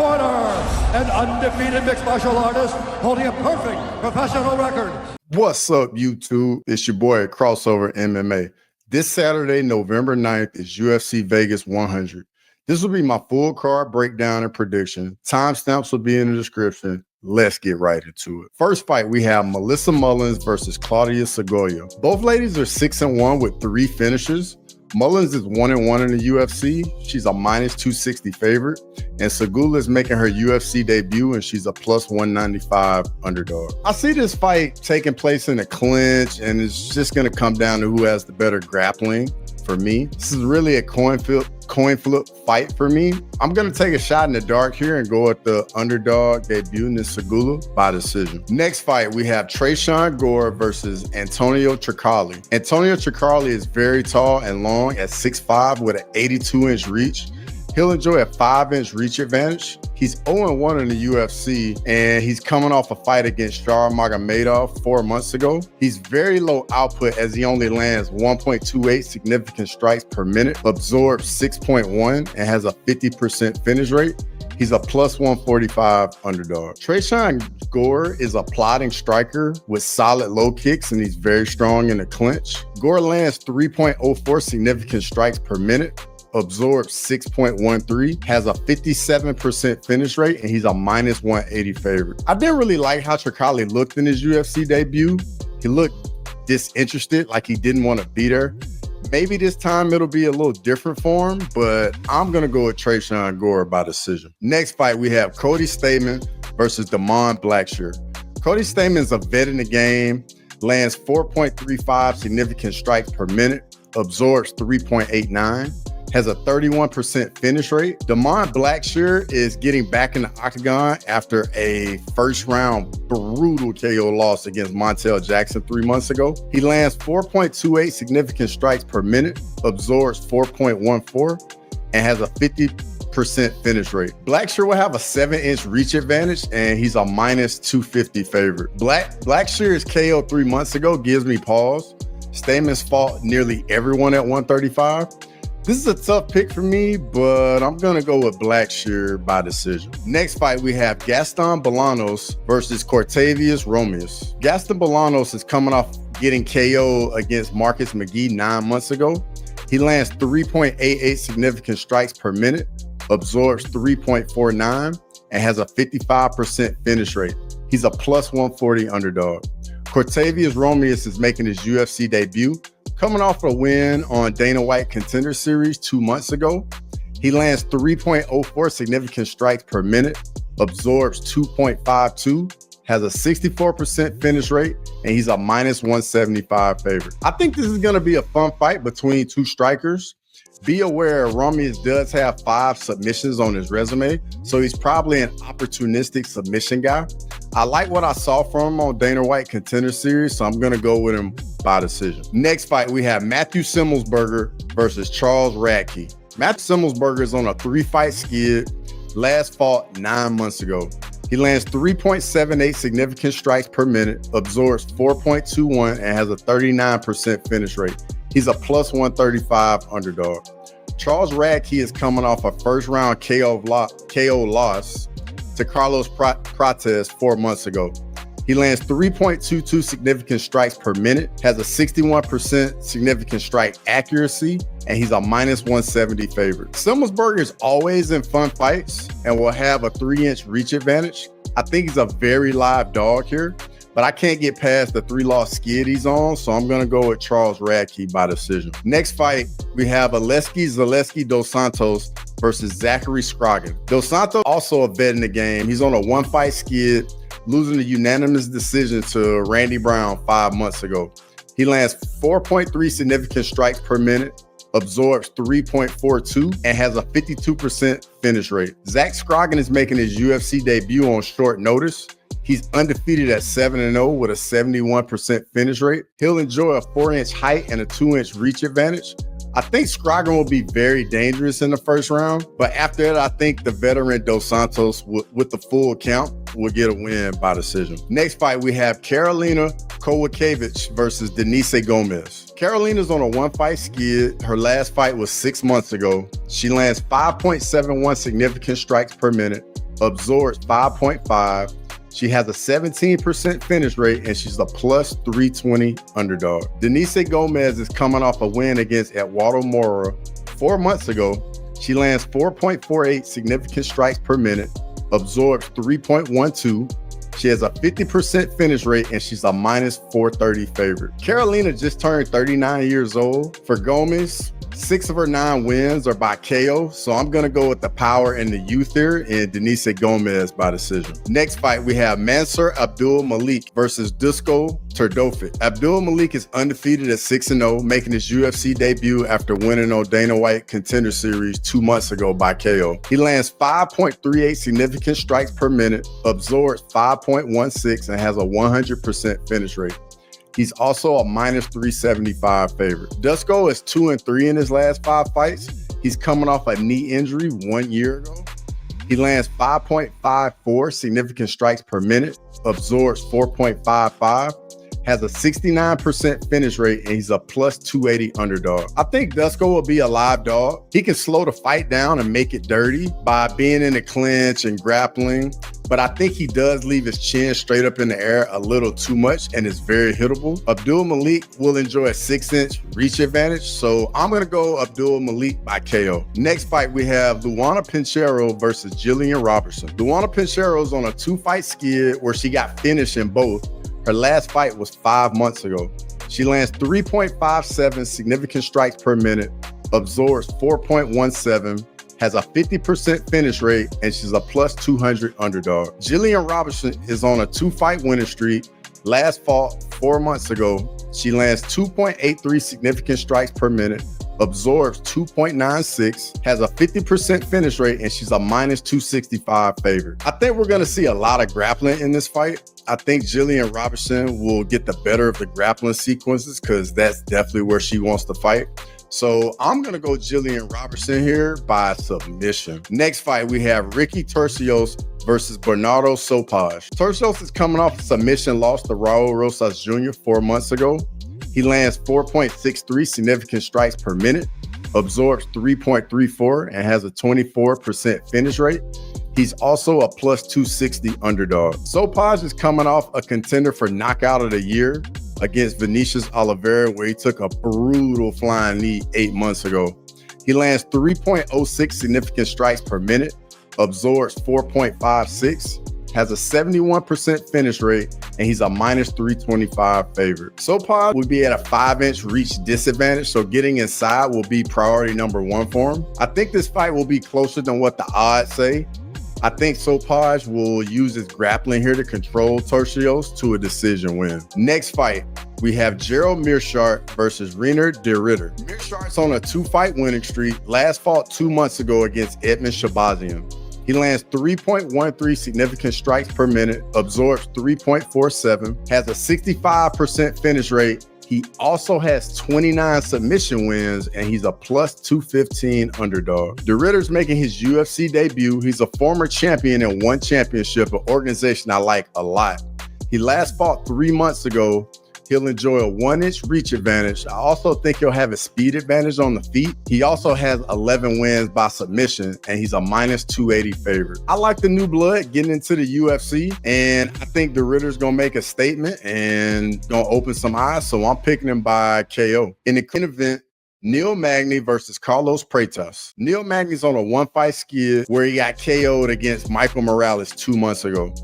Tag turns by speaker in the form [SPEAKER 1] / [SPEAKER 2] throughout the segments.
[SPEAKER 1] corner, an undefeated mixed martial artist holding a perfect professional record.
[SPEAKER 2] What's up, YouTube? It's your boy at Crossover MMA. This Saturday, November 9th, is UFC Vegas 100. This will be my full card breakdown and prediction. Timestamps will be in the description. Let's get right into it. First fight, we have Melissa Mullins versus Klaudia Sygula. Both ladies are 6-1 with 3 finishes. Mullins is 1-1 in the UFC. She's a -260 favorite. And Sygula is making her UFC debut, and she's a +195 underdog. I see this fight taking place in a clinch, and it's just going to come down to who has the better grappling for me. This is really a coin flip fight for me. I'm going to take a shot in the dark here and go with the underdog debuting in Sygula by decision. Next fight, we have Tresean Gore versus Antonio Trocoli. Antonio Trocoli is very tall and long at 6'5" with an 82-inch reach. He'll enjoy a 5-inch reach advantage. He's 0-1 in the UFC, and he's coming off a fight against Shar Magomedov 4 months ago. He's very low output as he only lands 1.28 significant strikes per minute, absorbs 6.1, and has a 50% finish rate. He's a +145 underdog. Tresean Gore is a plodding striker with solid low kicks, and he's very strong in the clinch. Gore lands 3.04 significant strikes per minute, absorbs 6.13, has a 57% finish rate, and he's a -180 favorite. I didn't really like how Trocoli looked in his UFC debut. He looked disinterested, like he didn't want to beat her. Maybe this time it'll be a little different for him, but I'm going to go with Tresean Gore by decision. Next fight, we have Cody Stamann versus Blackshear. Cody Stamann's a vet in the game, lands 4.35 significant strikes per minute, absorbs 3.89, has a 31% finish rate. Blackshear is getting back in the octagon after a first-round brutal KO loss against Montel Jackson 3 months ago. He lands 4.28 significant strikes per minute, absorbs 4.14, and has a 50% finish rate. Blackshear will have a 7-inch reach advantage, and he's a -250 favorite. Blackshear's KO 3 months ago gives me pause. Stamann's fought nearly everyone at 135. This is a tough pick for me, but I'm going to go with Blackshear by decision. Next fight, we have Gaston Bolanos versus Cortavious Romious. Gaston Bolanos is coming off getting KO against Marcus McGee 9 months ago. He lands 3.88 significant strikes per minute, absorbs 3.49, and has a 55% finish rate. He's a +140 underdog. Cortavious Romious is making his UFC debut, coming off a win on Dana White Contender Series 2 months ago. He lands 3.04 significant strikes per minute, absorbs 2.52, has a 64% finish rate, and he's a -175 favorite. I think this is going to be a fun fight between two strikers. Be aware, Romious does have 5 submissions on his resume, so he's probably an opportunistic submission guy. I like what I saw from him on Dana White Contender Series, so I'm going to go with him by decision. Next fight, we have Matthew Semelsberger versus Charles Radtke. Matthew Semelsberger is on a 3-fight skid, last fought 9 months ago. He lands 3.78 significant strikes per minute, absorbs 4.21, and has a 39% finish rate. He's a +135 underdog. Charles Radtke is coming off a first-round KO loss to Carlos Prates 4 months ago. He lands 3.22 significant strikes per minute, has a 61% significant strike accuracy, and he's a -170 favorite. Semelsberger is always in fun fights and will have a 3-inch reach advantage. I think he's a very live dog here, but I can't get past the 3-loss skid he's on, so I'm going to go with Charles Radtke by decision. Next fight, we have Zaleski dos Santos versus Zachary Scroggin. Dos Santos, also a vet in the game. He's on a 1-fight skid, losing a unanimous decision to Randy Brown 5 months ago. He lands 4.3 significant strikes per minute, absorbs 3.42, and has a 52% finish rate. Zach Scroggin is making his UFC debut on short notice. He's undefeated at 7-0 with a 71% finish rate. He'll enjoy a 4-inch height and a 2-inch reach advantage. I think Scroggin will be very dangerous in the first round, but after that, I think the veteran Dos Santos, with the full count, will get a win by decision. Next fight, we have Karolina Kowalkiewicz versus Denise Gomes. Karolina's on a 1-fight skid. Her last fight was 6 months ago. She lands 5.71 significant strikes per minute, absorbs 5.5. She has a 17% finish rate, and she's a plus 320 underdog. Denise Gomes is coming off a win against Eduardo Mora 4 months ago. She lands 4.48 significant strikes per minute, absorbs 3.12. She has a 50% finish rate, and she's a minus 430 favorite. Karolina just turned 39 years old. For Gomes, 6 of her 9 wins are by KO, so I'm going to go with the power and the youth here, and Denise Gomes by decision. Next fight, we have Mansur Abdul-Malik versus Dusko Todorovic. Abdul-Malik is undefeated at 6-0, making his UFC debut after winning on Dana White Contender Series 2 months ago by KO. He lands 5.38 significant strikes per minute, absorbs 5.16, and has a 100% finish rate. He's also a minus 375 favorite. Dusko is 2-3 in his last 5 fights. He's coming off a knee injury 1 year ago. He lands 5.54 significant strikes per minute, absorbs 4.55, has a 69% finish rate, and he's a plus 280 underdog. I think Dusko will be a live dog. He can slow the fight down and make it dirty by being in the clinch and grappling, but I think he does leave his chin straight up in the air a little too much and is very hittable. Abdul-Malik will enjoy a 6-inch reach advantage, so I'm going to go Abdul-Malik by KO. Next fight, we have Luana Pinheiro versus Jillian Robertson. Luana Pinheiro is on a 2-fight skid where she got finished in both. Her last fight was 5 months ago. She lands 3.57 significant strikes per minute, absorbs 4.17, has a 50% finish rate, and she's a plus 200 underdog. Jillian Robertson is on a 2-fight winning streak. Last fought 4 months ago. She lands 2.83 significant strikes per minute, absorbs 2.96, has a 50% finish rate, and she's a minus 265 favorite. I think we're going to see a lot of grappling in this fight. I think Jillian Robertson will get the better of the grappling sequences because that's definitely where she wants to fight. So I'm going to go Jillian Robertson here by submission. Next fight, we have Ricky Turcios versus Bernardo Sopaj. Turcios is coming off a submission loss to Raul Rosas Jr. 4 months ago. He lands 4.63 significant strikes per minute, absorbs 3.34, and has a 24% finish rate. He's also a plus 260 underdog. Sopaj is coming off a contender for knockout of the year against Vinicius Oliveira, where he took a brutal flying knee 8 months ago. He lands 3.06 significant strikes per minute, absorbs 4.56, has a 71% finish rate, and he's a minus 325 favorite. Sopaj will be at a 5-inch reach disadvantage, so getting inside will be priority number 1 for him. I think this fight will be closer than what the odds say. I think Sopaj will use his grappling here to control Turcios to a decision win. Next fight, we have Gerald Meerschaert versus Reiner de Ritter. Meerschaert's on a 2-fight winning streak. Last fought 2 months ago against Edmund Shabazian. He lands 3.13 significant strikes per minute, absorbs 3.47, has a 65% finish rate. He also has 29 submission wins, and he's a plus 215 underdog. De Ritter's making his UFC debut. He's a former champion in one championship, an organization I like a lot. He last fought 3 months ago. He'll enjoy a 1-inch reach advantage. I also think he'll have a speed advantage on the feet. He also has 11 wins by submission, and he's a minus 280 favorite. I like the new blood getting into the UFC, and I think De Ritter's gonna make a statement and gonna open some eyes, so I'm picking him by KO. In the event, Neil Magny versus Carlos Prates. Neil Magny's on a 1-fight skid where he got KO'd against Michael Morales 2 months ago.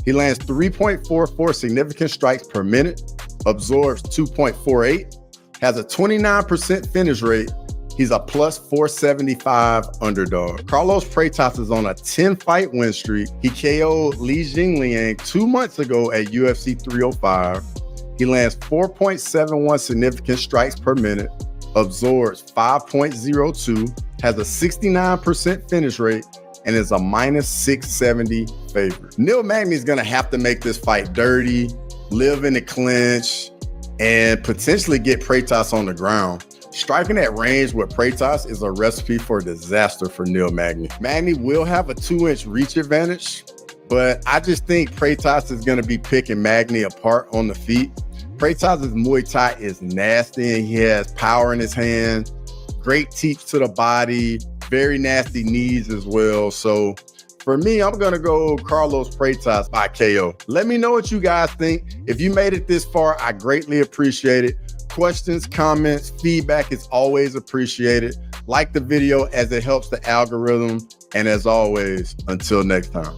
[SPEAKER 2] He lands 3.44 significant strikes per minute, absorbs 2.48, has a 29% finish rate. He's a plus 475 underdog. Carlos Prates is on a 10-fight win streak. He KO'd Li Jingliang 2 months ago at UFC 305. He lands 4.71 significant strikes per minute, absorbs 5.02, has a 69% finish rate, and is a minus 670 favorite. Neil Magny is going to have to make this fight dirty, live in the clinch, and potentially get Prates on the ground. Striking at range with Prates is a recipe for disaster for Neil Magny. Magny will have a 2-inch reach advantage, but I just think Prates is going to be picking Magny apart on the feet. Prates' Muay Thai is nasty, and he has power in his hand, great teeps to the body, very nasty knees as well. So For me, I'm going to go Carlos Prates by KO. Let me know what you guys think. If you made it this far, I greatly appreciate it. Questions, comments, feedback is always appreciated. Like the video as it helps the algorithm. And as always, until next time.